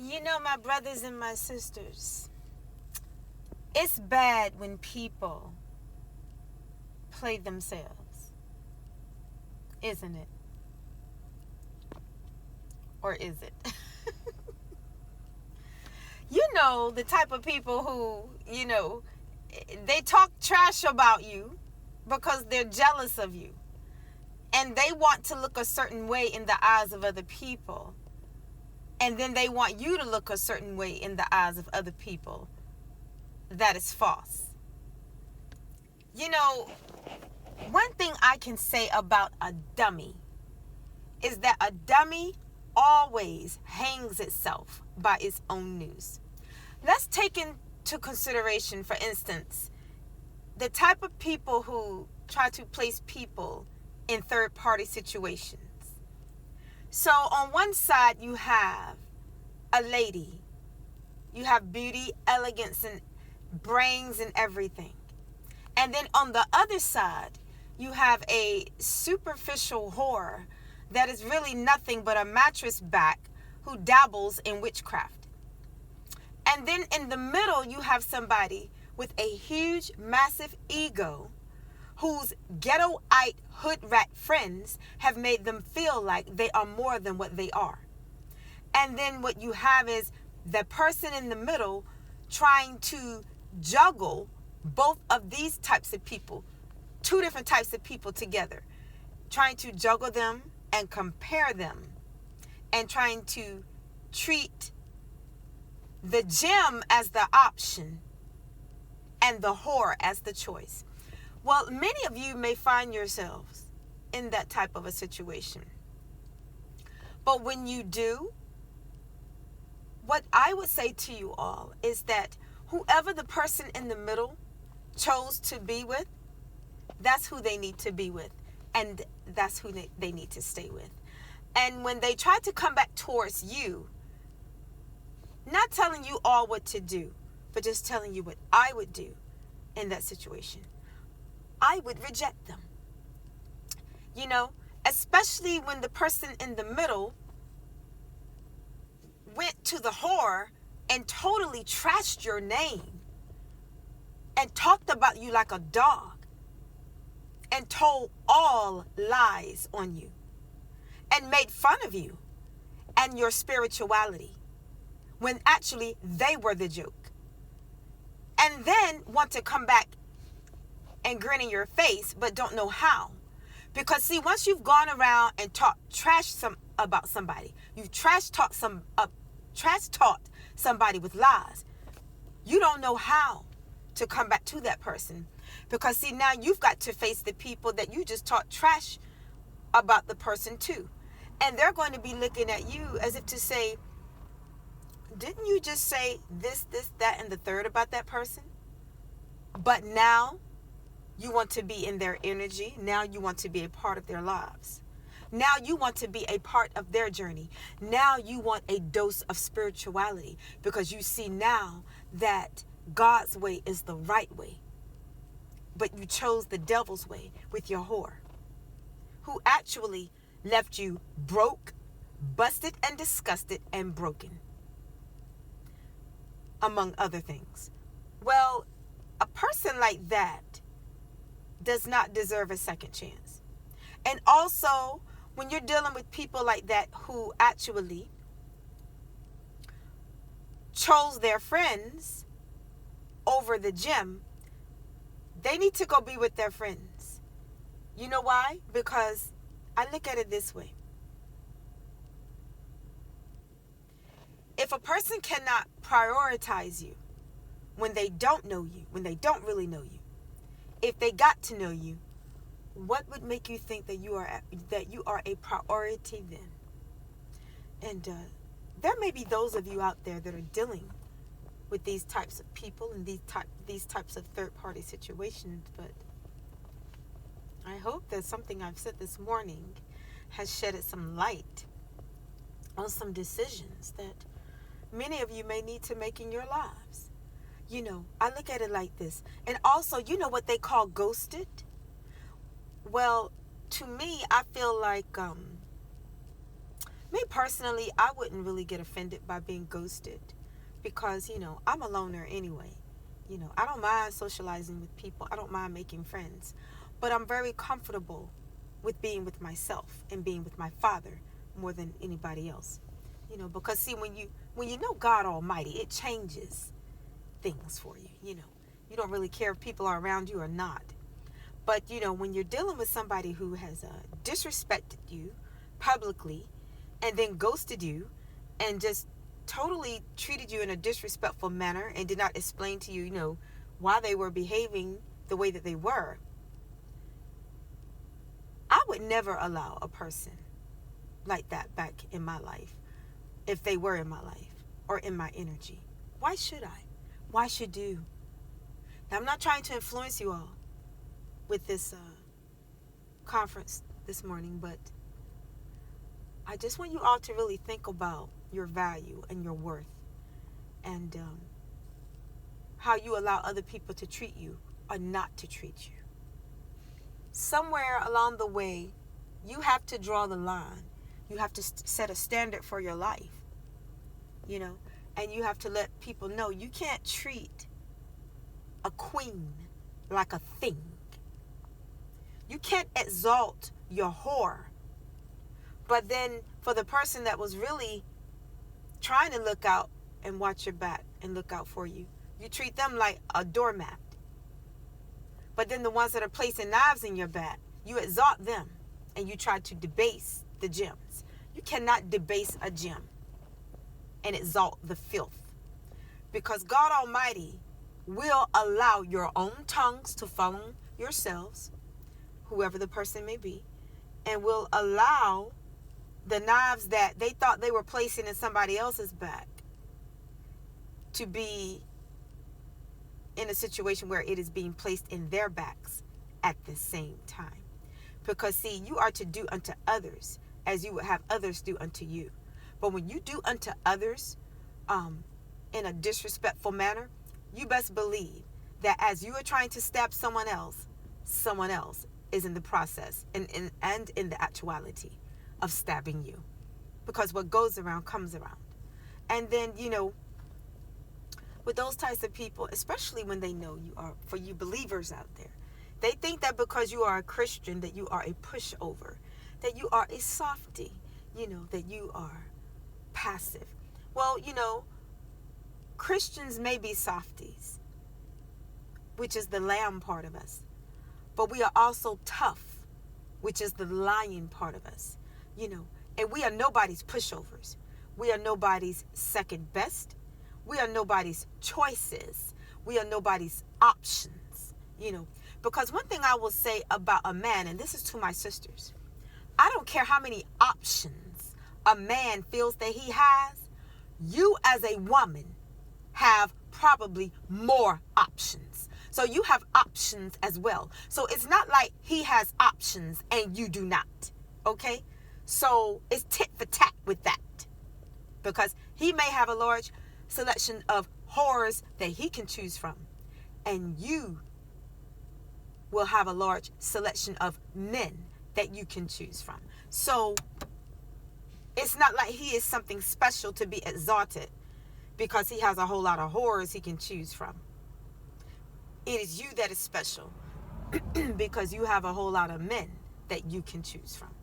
You know, my brothers and my sisters, it's bad when people play themselves, isn't it? Or is it? You know, the type of people who, they talk trash about you because they're jealous of you. And they want to look a certain way in the eyes of other people. And then they want you to look a certain way in the eyes of other people. That is false. You know, one thing I can say about a dummy is that a dummy always hangs itself by its own noose. Let's take into consideration, for instance, the type of people who try to place people in third-party situations. So on one side you have a lady. You have beauty, elegance, and brains and everything. And then on the other side, you have a superficial whore that is really nothing but a mattress back who dabbles in witchcraft. And then in the middle, you have somebody with a huge, massive ego whose ghettoite hood rat friends have made them feel like they are more than what they are. And then what you have is the person in the middle trying to juggle both of these types of people, two different types of people together, trying to juggle them and compare them, and trying to treat the gem as the option and the whore as the choice. Well, many of you may find yourselves in that type of a situation. But when you do, what I would say to you all is that whoever the person in the middle chose to be with, that's who they need to be with. And that's who they need to stay with. And when they try to come back towards you, not telling you all what to do, but just telling you what I would do in that situation, I would reject them. You know, especially when the person in the middle went to the whore and totally trashed your name and talked about you like a dog and told all lies on you and made fun of you and your spirituality when actually they were the joke. And then want to come back and grin in your face, but don't know how. Because see, once you've gone around and talked trash about somebody, you've trash taught somebody with lies, you don't know how to come back to that person. Because see, now you've got to face the people that you just taught trash about the person too. And they're going to be looking at you as if to say, didn't you just say this, that, and the third about that person? But now you want to be in their energy. Now you want to be a part of their lives. Now you want to be a part of their journey. Now you want a dose of spirituality because you see now that God's way is the right way. But you chose the devil's way with your whore, who actually left you broke, busted, and disgusted and broken, among other things. Well, a person like that does not deserve a second chance. And also, when you're dealing with people like that who actually chose their friends over the gem, they need to go be with their friends. You know why? Because I look at it this way. If a person cannot prioritize you when they don't know you, when they don't really know you, if they got to know you, what would make you think that you are a priority then? And there may be those of you out there that are dealing with these types of people and these types of third-party situations, but I hope that something I've said this morning has shedded some light on some decisions that many of you may need to make in your lives. You know, I look at it like this. And also, you know what they call ghosted? Well, to me, I feel like Me personally, I wouldn't really get offended by being ghosted because, I'm a loner anyway. I don't mind socializing with people. I don't mind making friends. But I'm very comfortable with being with myself and being with my Father more than anybody else. Because see, when you know God Almighty, it changes things for you. You don't really care if people are around you or not. But when you're dealing with somebody who has disrespected you publicly and then ghosted you and just totally treated you in a disrespectful manner and did not explain to you, why they were behaving the way that they were, I would never allow a person like that back in my life if they were in my life or in my energy. Why should I? Why should you? Now, I'm not trying to influence you all with this conference this morning, but I just want you all to really think about your value and your worth and how you allow other people to treat you or not to treat you. Somewhere along the way, you have to draw the line. You have to set a standard for your life, and you have to let people know you can't treat a queen like a thing. You can't exalt your whore. But then for the person that was really trying to look out and watch your back and look out for you, you treat them like a doormat. But then the ones that are placing knives in your back, you exalt them and you try to debase the gems. You cannot debase a gem and exalt the filth. Because God Almighty will allow your own tongues to follow yourselves, whoever the person may be, and will allow the knives that they thought they were placing in somebody else's back to be in a situation where it is being placed in their backs at the same time. Because see, you are to do unto others as you would have others do unto you. But when you do unto others in a disrespectful manner, you best believe that as you are trying to stab someone else is in the process and in the actuality of stabbing you. Because what goes around comes around. And then, with those types of people, especially when they know you are, for you believers out there, they think that because you are a Christian, that you are a pushover, that you are a softie, that you are passive. Well, Christians may be softies, which is the lamb part of us, but we are also tough, which is the lion part of us, and we are nobody's pushovers. We are nobody's second best. We are nobody's choices. We are nobody's options, because one thing I will say about a man, and this is to my sisters, I don't care how many options a man feels that he has, you as a woman have probably more options. So you have options as well. So it's not like he has options and you do not, okay? So it's tit for tat with that, because he may have a large selection of whores that he can choose from, and you will have a large selection of men that you can choose from. So it's not like he is something special to be exalted because he has a whole lot of whores he can choose from. It is you that is special because you have a whole lot of men that you can choose from.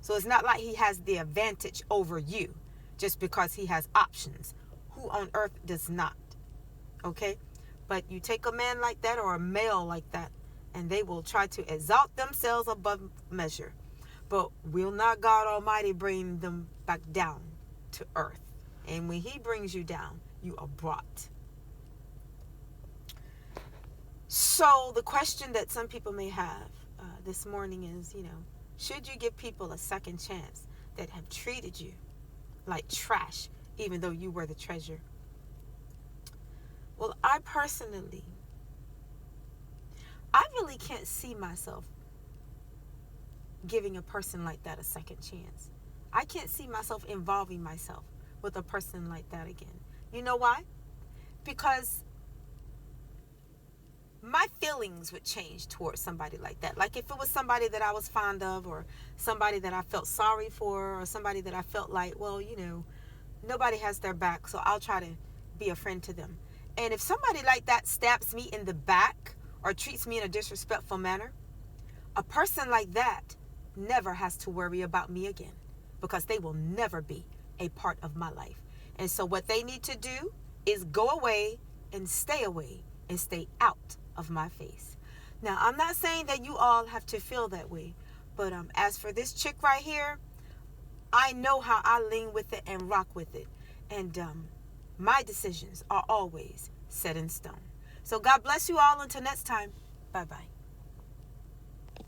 So it's not like he has the advantage over you just because he has options. Who on earth does not? Okay? But you take a man like that or a male like that, and they will try to exalt themselves above measure. But will not God Almighty bring them back down to earth? And when he brings you down, you are brought. So the question that some people may have this morning is, should you give people a second chance that have treated you like trash, even though you were the treasure? Well, I really can't see myself giving a person like that a second chance. I can't see myself involving myself with a person like that again. You know why? Because my feelings would change towards somebody like that. Like if it was somebody that I was fond of, or somebody that I felt sorry for, or somebody that I felt like, well, nobody has their back, so I'll try to be a friend to them. And if somebody like that stabs me in the back or treats me in a disrespectful manner, a person like that never has to worry about me again, because they will never be a part of my life. And so what they need to do is go away and stay out of my face. Now, I'm not saying that you all have to feel that way, but as for this chick right here, I know how I lean with it and rock with it. And my decisions are always set in stone. So God bless you all until next time. Bye-bye.